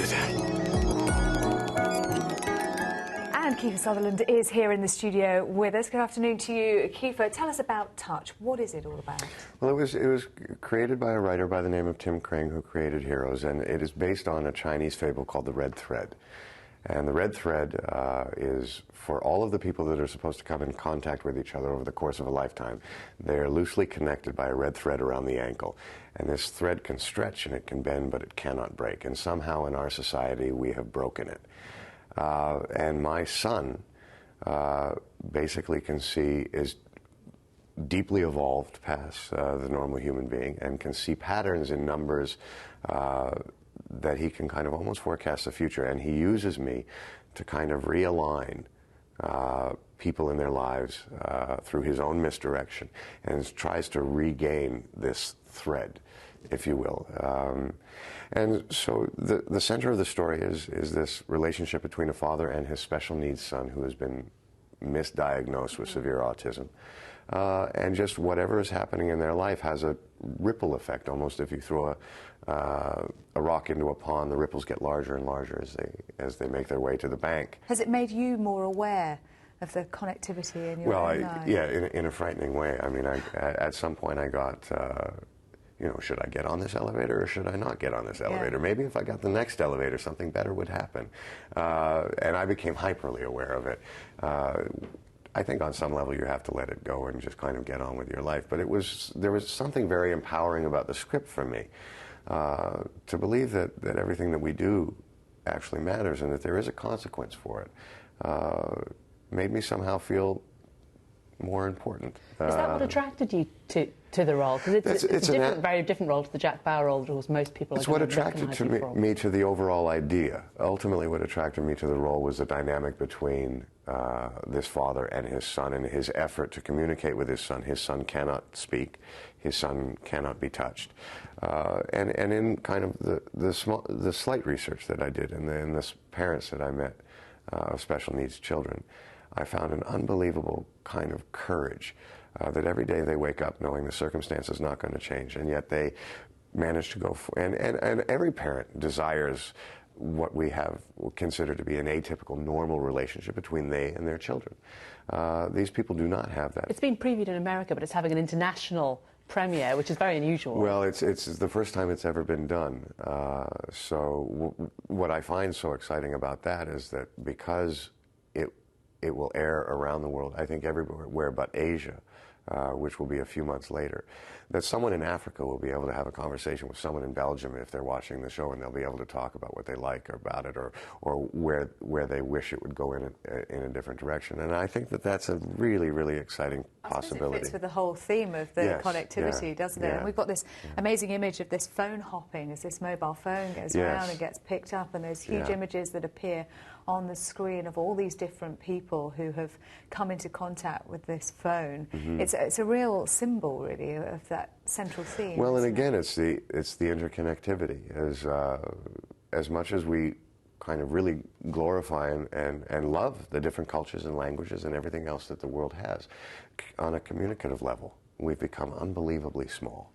it. And Kiefer Sutherland is here in the studio with us. Good afternoon to you, Kiefer. Tell us about Touch. What is it all about? Well, it was created by a writer by the name of Tim Kring, who created Heroes, and it is based on a Chinese fable called the Red Thread. And the red thread is for all of the people that are supposed to come in contact with each other over the course of a lifetime. They are loosely connected by a red thread around the ankle. And this thread can stretch and it can bend, but it cannot break. And somehow in our society we have broken it. And my son basically is deeply evolved past the normal human being and can see patterns in numbers that he can kind of almost forecast the future, and he uses me to kind of realign people in their lives through his own misdirection, and tries to regain this thread, if you will. And so the center of the story is this relationship between a father and his special needs son who has been misdiagnosed with severe autism. And just whatever is happening in their life has a ripple effect. Almost if you throw a rock into a pond, the ripples get larger and larger as they make their way to the bank. Has it made you more aware of the connectivity in your own life? Yeah, in a frightening way. I mean, at some point I got, should I get on this elevator or should I not get on this elevator? Yeah. Maybe if I got the next elevator, something better would happen. And I became hyperly aware of it. I think on some level you have to let it go and just kind of get on with your life. But there was something very empowering about the script for me, to believe that everything that we do actually matters and that there is a consequence for it. Made me somehow feel more important. Is that what attracted you to the role? Because it's a very different role to the Jack Bauer role that most people are going to recognize you from. It's what attracted me to the overall idea. Ultimately, what attracted me to the role was the dynamic between this father and his son, and his effort to communicate with his son. His son cannot speak. His son cannot be touched. And in kind of the slight research that I did and the parents that I met of special needs children, I found an unbelievable kind of courage that every day they wake up knowing the circumstance is not going to change, and yet they manage to go and every parent desires what we have considered to be an atypical, normal relationship between they and their children. These people do not have that. It's been previewed in America, but it's having an international premiere, which is very unusual. Well, it's the first time it's ever been done. So what I find so exciting about that is that because it will air around the world, I think everywhere but Asia, which will be a few months later, that someone in Africa will be able to have a conversation with someone in Belgium if they're watching the show, and they'll be able to talk about what they like about it, or where they wish it would go in a different direction. And I think that's a really, really exciting possibility. It fits with the whole theme of the connectivity, doesn't it? Yeah. And we've got this amazing image of this phone hopping as this mobile phone goes around and gets picked up, and those huge images that appear on the screen of all these different people who have come into contact with this phone. Mm-hmm. It's a real symbol, really, of that central theme. Well, and again, it's the interconnectivity. As much as we kind of really glorify and love the different cultures and languages and everything else that the world has, on a communicative level, we've become unbelievably small.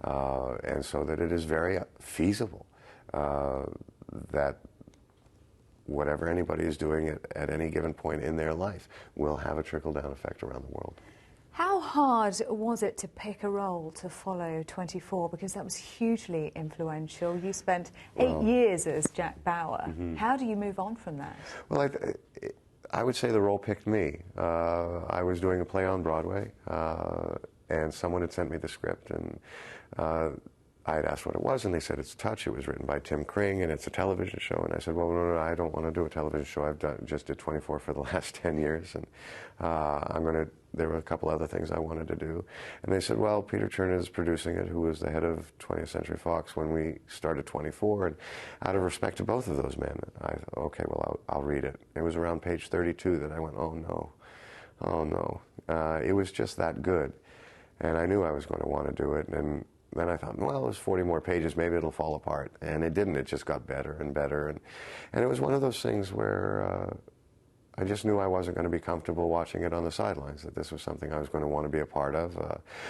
And so that it is very feasible that whatever anybody is doing at any given point in their life will have a trickle-down effect around the world. How hard was it to pick a role to follow 24? Because that was hugely influential. You spent 8 years as Jack Bauer. Mm-hmm. How do you move on from that? Well, I would say the role picked me. I was doing a play on Broadway, and someone had sent me the script, and I had asked what it was, and they said it's Touch. It was written by Tim Kring, and it's a television show. And I said, well, no, I don't want to do a television show. Just did 24 for the last 10 years, and there were a couple other things I wanted to do. And they said, well, Peter Chernin is producing it, who was the head of 20th Century Fox when we started 24. And out of respect to both of those men, I thought, okay, well, I'll read it. It was around page 32 that I went, oh no. It was just that good. And I knew I was going to want to do it. And then I thought, well, there's 40 more pages, maybe it'll fall apart. And it didn't. It just got better and better. And it was one of those things where I just knew I wasn't going to be comfortable watching it on the sidelines, that this was something I was going to want to be a part of,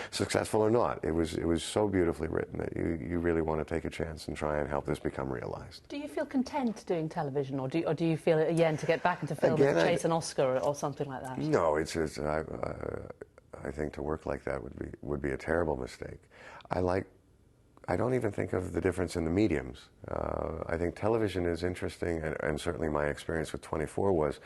successful or not. It was so beautifully written that you really want to take a chance and try and help this become realized. Do you feel content doing television, or do you feel, again, to get back into film and chase an Oscar or something like that? No, I think to work like that would be a terrible mistake. I don't even think of the difference in the mediums. I think television is interesting, and certainly my experience with 24 was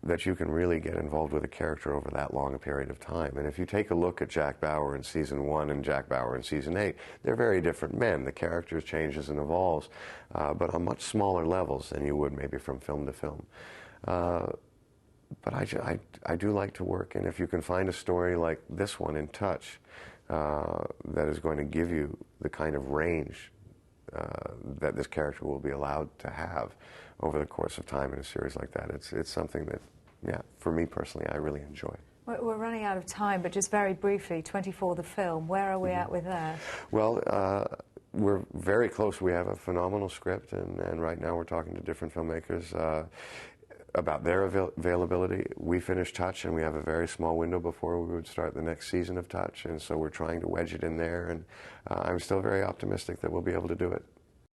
that you can really get involved with a character over that long a period of time. And if you take a look at Jack Bauer in season 1 and Jack Bauer in season 8, they're very different men. The character changes and evolves, but on much smaller levels than you would maybe from film to film. But I do like to work, and if you can find a story like this one in Touch, that is going to give you the kind of range that this character will be allowed to have over the course of time in a series like that. It's something that, yeah, for me personally, I really enjoy. We're running out of time, but just very briefly, 24 the film, where are we at with that? Well, we're very close. We have a phenomenal script, and right now we're talking to different filmmakers about their availability. We finished Touch, and we have a very small window before we would start the next season of Touch, and so we're trying to wedge it in there, and I'm still very optimistic that we'll be able to do it.